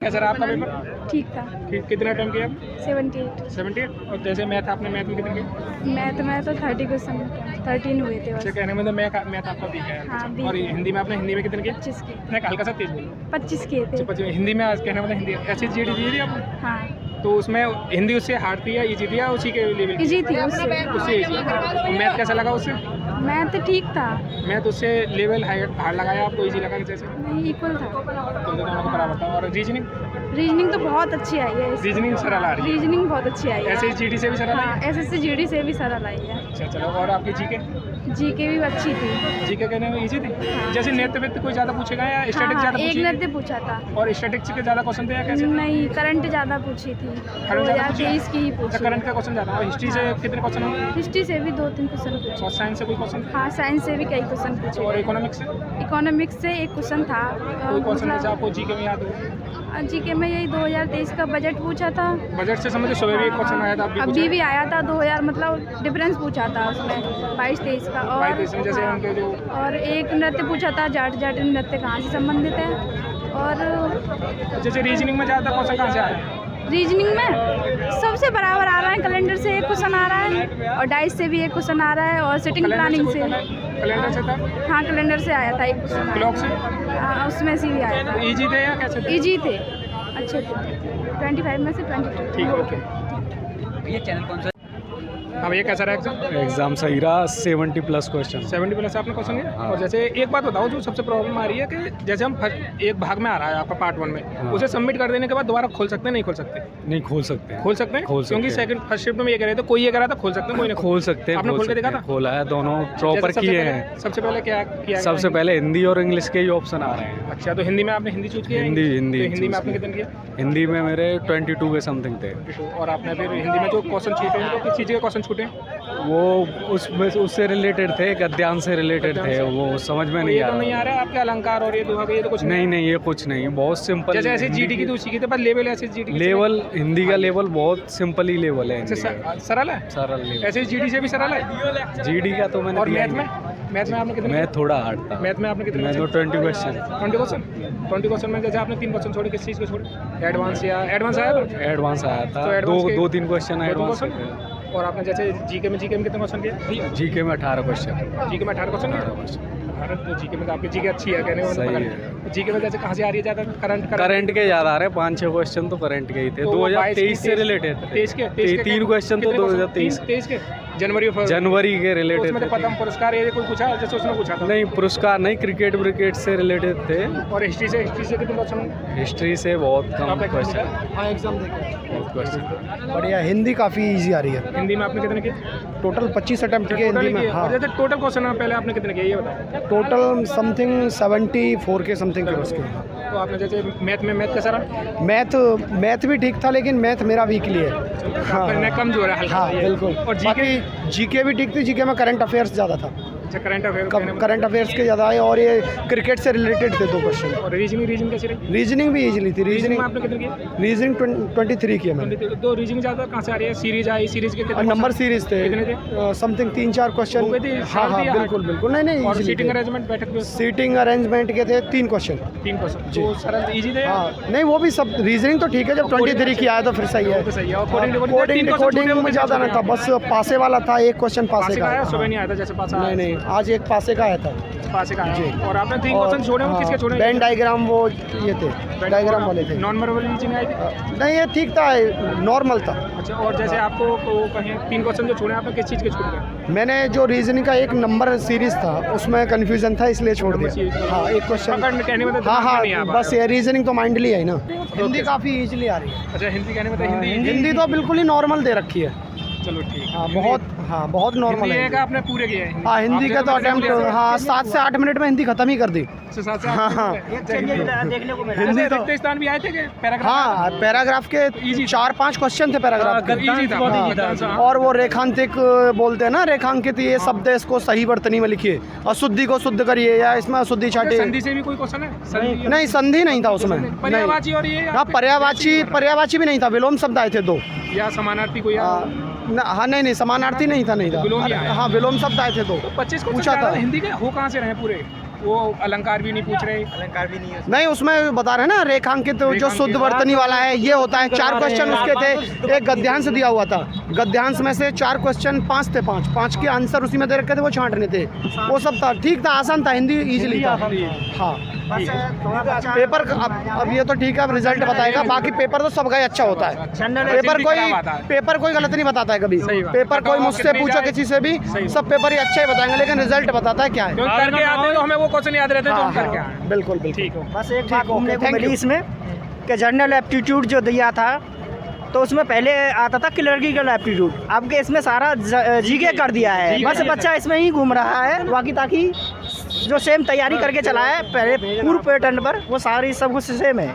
कैसा रहा आपका पेपर? ठीक था। ठीक, कितना टाइम किया? 78। 78। और जैसे मैथ आपने मैथ में कितने किए? मैथ में तो 30 क्वेश्चन 13 हुए थे बस। अच्छा, कहने में तो मैथ आपका वीक है। हाँ, वीक। और हिंदी में आपने हिंदी में कितने किए? 25 के। नहीं, हल्का सा तेज बोलो। 25 किए थे। 25 हिंदी में आज कहने में हिंदी ऐसी जीडी दी थी आपने? हाँ, तो उसमें हिंदी उससे हार्ड थी या इजी थी या उसी के लेवल की? इजी थी उससे। उससे easy। और मैथ कैसा लगा उससे? मैथ ठीक था। मैथ उससे लेवल हार्ड लगाया आपको, इजी लगा जैसे? नहीं, इक्वल था। तो दोनों को बराबर था। और रीजनिंग? रीजनिंग तो बहुत अच्छी आई है। रीजनिंग सरल आ रही है? रीजनिंग बहुत अच्छी आई है। ऐसे जीडी से भी सरल आई हाँ, है? एसएससी जीडी से भी सरल आई है। अच्छा, चलो। और आपकी जीके? जीके भी अच्छी थी। जीके कहने में इजी थी? जैसे नृत्य वित्त कोई ज़्यादा पूछेगा या स्टैटिक हाँ, ज़्यादा एक पूछी? नृत्य पूछा था। और स्टैटिक के ज़्यादा क्वेश्चन थे या कैसे? नहीं, करंट ज़्यादा पूछी थी। करंट ज़्यादा पूछी? 2023 की ही पूछी। करंट का क्वेश्चन ज़्यादा। और हिस्ट्री से कितने क्वेश्चन होंगे? हिस्ट्री से भी 2-3 क्वेश्चन पूछे। और साइंस से कोई क्वेश्चन? हाँ, साइंस से भी कई क्वेश्चन पूछे। और इकोनॉमिक्स से? इकोनॉमिक्स से एक क्वेश्चन था। कोई क्वेश्चन जैसे आपको जीके में याद हो? जीके में यही 2023 का बजट पूछा था। बजट से समझे सुबह भी एक क्वेश्चन आया था, अभी भी आया था 2000, मतलब डिफरेंस पूछा था उसमें 22-23 का। और जैसे हाँ, उनके जो और एक नृत्य पूछा था, जाट नृत्य कहाँ से संबंधित है। और जैसे रीजनिंग में ज़्यादा क्वेश्चन कहाँ से आया? रीजनिंग में सबसे बराबर आ रहा है। कैलेंडर से एक क्वेश्चन आ रहा है और डाइस से भी एक क्वेश्चन आ रहा है और सिटिंग प्लानिंग से। कैलेंडर से था? हाँ, कैलेंडर से आया था एक क्वेश्चन। क्लॉक से? हाँ, उसमें से भी आया था। इजी थे या कैसे थे? इजी थे, अच्छे थे। 25 में से 22। ठीक, ओके। ये चैनल कौन सा? अब ये कैसा रहा एग्जाम? एग्जाम सही रहा। 70+ क्वेश्चन। 70+ आपने क्वेश्चन लिया? हाँ। और जैसे एक बात बताओ, जो सबसे प्रॉब्लम आ रही है कि जैसे हम एक भाग में आ रहा है आपका पार्ट 1 में, हाँ। उसे सबमिट कर देने के बाद दोबारा खोल सकते हैं नहीं खोल सकते? नहीं खोल सकते हैं। खोल सकते हैं? खोल सकते क्योंकि हैं। सेकंड फर्स्ट शिफ्ट में ये कह रहे थे, कोई ये कह रहा था खोल सकते हैं, कोई नहीं खोल सकते हैं। आपने खोल के देखा था? खोला है, दोनों प्रॉपर जैसे सबसे किए पहले- हैं। सबसे पहले क्या किया? सबसे पहले हिंदी और इंग्लिश के ही ऑप्शन आ रहे हैं। अच्छा, तो हिंदी में आपने हिंदी चूज किया? हिंदी तो हिंदी में choose आपने किया। कितने किया? हिंदी में मेरे 22 के समथिंग थे। और आपने फिर हिंदी में जो क्वेश्चन छूटे हैं, तो किस चीज़ के क्वेश्चन छूटे? वो उससे रिलेटेड थे, गद्यांश से रिलेटेड थे, वो समझ में नहीं ये आ तो नहीं रहा। आ रहा है आपके अलंकार और ये दोहा के, ये तो कुछ नहीं, ये कुछ नहीं, बहुत सिंपल। जैसे ऐसे जीडी की तो उसी की तो पर लेवल ऐसे जीडी लेवल, हिंदी का लेवल बहुत सिंपल ही लेवल है। अच्छा, हिंदी का। सरल है? सरल लेवल। ऐसे जीडी से भी सरल है? जीडी का तो मैंने और दिया मैथ ही में? नहीं। मैथ में आपने कितने? मैथ थोड़ा हार्ड था। मैथ में आपने कितने? मैं तो 20 क्वेश्चन। 20 क्वेश्चन? 20 क्वेश्चन में जैसे आपने 3 क्वेश्चन छोड़े, किस चीज़ के छोड़े? एडवांस या एडवांस आया था? एडवांस आया था। तो advance के- 2-3 क्वेश्चन दो एडवांस क्वेश्चन? और आपने जैसे जीके में कितने क्वेश्चन किए? जीके में 18 क्वेश्चन। जीके में 18 क्वेश्चन? 18 क्वेश्चन। भारत तो जीके में तो आपकी जीके अच्छी है, कहने में सही मतलब जीके में जैसे कहाँ से आ रही है ज़्यादा? करंट के ज़्यादा आ रहे हैं। 5-6 क्वेश्चन तो करंट के ही थे। 2023 से रिलेटेड थे। 3 क्वेश्चन तो 2023 के जनवरी के के रिलेटेड उसमें तो थे। पद्म पुरस्कार ये कोई पूछा जैसे उसने पूछा था? नहीं, पुरस्कार नहीं, क्रिकेट से रिलेटेड थे। और हिस्ट्री से कितने क्वेश्चन? हिस्ट्री से बहुत कम आपने क्वेश्चन। हाँ, एग्जाम देखे। बहुत क्वेश्चन। बढ़िया। हिंदी काफ़ी इजी आ रही है। हिंदी में आपने कितने किए? टोटल 25 अटेम्प्ट किए हिंदी में। हाँ, और जैसे टोटल क्वेश्चन पहले आपने कितने किए ये बताओ? टोटल समथिंग 74 के समथिंग के उसके। तो आपने जैसे मैथ कैसा रहा? मैथ भी ठीक था, लेकिन मैथ मेरा वीकली है। हाँ, आपने कमजोर है हल्का हाँ, सा ये। बिल्कुल। और जीके? बाकी जीके भी ठीक थी। जीके में करंट अफेयर्स ज़्यादा था। अच्छा, करंट अफेयर करंट अफेयर्स के ज़्यादा है और ये क्रिकेट से रिलेटेड थे 2 क्वेश्चन। और रीजनिंग कैसी रही? रीजनिंग भी इजीली थी। रीजनिंग में रीजनिंग आपने कितने किए? रीजनिंग 23 किया मैंने। दो रीजनिंग ज़्यादा कहाँ से आ रही है? सीरीज आई, सीरीज के और कितने नंबर question? सीरीज थे। कितने थे? Something 3-4 question. हो गए थे? हाँ, शांति या बिल्कुल बिल्कुल। नहीं, और easily सीटिंग थे। अरेंजमेंट बैठक में सीटिंग अरेंजमेंट के थे 3 क्वेश्चन। 3 क्वेश्चन जी। तो सरल इजी थे? हाँ, नहीं वो भी सब। रीजनिंग तो ठीक है, जब 23 की आया तो फिर सही है। तो सही है। और कोडिंग कोडिंग में ज़्यादा ना था, बस पासे वाला था। एक क्वेश्चन पासे का आया, आया। सुबह नहीं आया था जैसे पास आया? नहीं, आज एक पासे का आया था। पास का जी। आया। और आपने 3 क्वेश्चन छोड़े, वो किसके छोड़े? वेन डायग्राम, वो ये थे, डायग्राम वाले थे। नॉन वर्बल रीजनिंग आई थी? नहीं, ये ठीक था, नॉर्मल था। अच्छा, और जैसे आपको कहें 3 क्वेश्चन जो छोड़े, आपने किस चीज़ के छूट गए? मैंने जो रीजनिंग का एक नंबर सीरीज था, उसमें कन्फ्यूजन था, इसलिए छोड़ दिया। हाँ, एक क्वेश्चन। कहने में तो हाँ दिमाग में नहीं आ हाँ, पा बस ये रीजनिंग तो माइंडली है ना। हिंदी काफ़ी इजीली आ रही है। अच्छा, हिंदी कहने में तो हिंदी तो बिल्कुल ही नॉर्मल दे रखी है। चलो ठीक। हाँ, बहुत नॉर्मल हिंदी है। एक आपने पूरे किए हैं? हाँ, हिंदी का तो अटेम्प्ट, हाँ, 7 से 8 मिनट में हिंदी खत्म ही कर दी। अच्छा, 7 से 8 हाँ, देखने को मिला। हिंदी तो रिक्त स्थान भी आए थे कि पैराग्राफ? हाँ, पैराग्राफ के 4-5 क्वेश्चन थे पैराग्राफ के। इजी था। हाँ, और वो रेखांतिक बोलते हैं ना, रेखांकित ये शब्द है, इसको सही वर्तनी में लिखिए, अशुद्धि को शुद्ध करिए, या इसमें अशुद्धि छाटिए। संधि से भी कोई क्वेश्चन है? नहीं, संधि नहीं था उसमें। नहीं, पर्यायवाची और ये हाँ, पर्यायवाची भी नहीं था। विलोम शब्द आए थे 2। या समानार्थी कोई? हाँ, नहीं, समानार्थी नहीं था। विलोम ही आया। हाँ, विलोम शब्द आए थे 2। 25 को पूछा था। हिंदी के हो कहाँ से रहे पूरे? वो अलंकार भी नहीं पूछ रहे। अलंकार भी नहीं है नहीं उसमें बता रहे हैं ना रेखांकित जो शुद्ध वर्तनी वाला है ये होता है। 4 क्वेश्चन उसके थे, एक गद्यांश दिया हुआ था, गद्यांश में से 4 क्वेश्चन 5 थे, 5 के आंसर उसी में दे रखे थे, वो छांटने थे, वो सब था, ठीक था, आसान था, हिंदी इजीली था। हाँ पेपर अब ये तो ठीक है, अब रिजल्ट बताएगा, बाकी पेपर तो सबका ही अच्छा होता है। पेपर कोई गलत नहीं बताता है कभी, पेपर कोई मुझसे पूछो किसी से भी, सब पेपर ही अच्छा ही बताएंगे, लेकिन रिजल्ट बताता है क्या है। करके आते हैं तो हमें वो क्वेश्चन याद रहते हैं जो हम करके आए हैं। बिल्कुल बिल्कुल ठीक हो। बस एक बात घूमने को thank मिली you। इसमें कि जनरल एप्टीट्यूड जो दिया था तो उसमें पहले आता था क्लर्जिकल एप्टीट्यूड, अब के इसमें सारा जीके कर दिया है, बस बच्चा इसमें ही घूम रहा है, बाकी ताकि जो सेम तैयारी करके चला है पहले पूर्व पैटर्न पर वो सारी सब कुछ सेम है।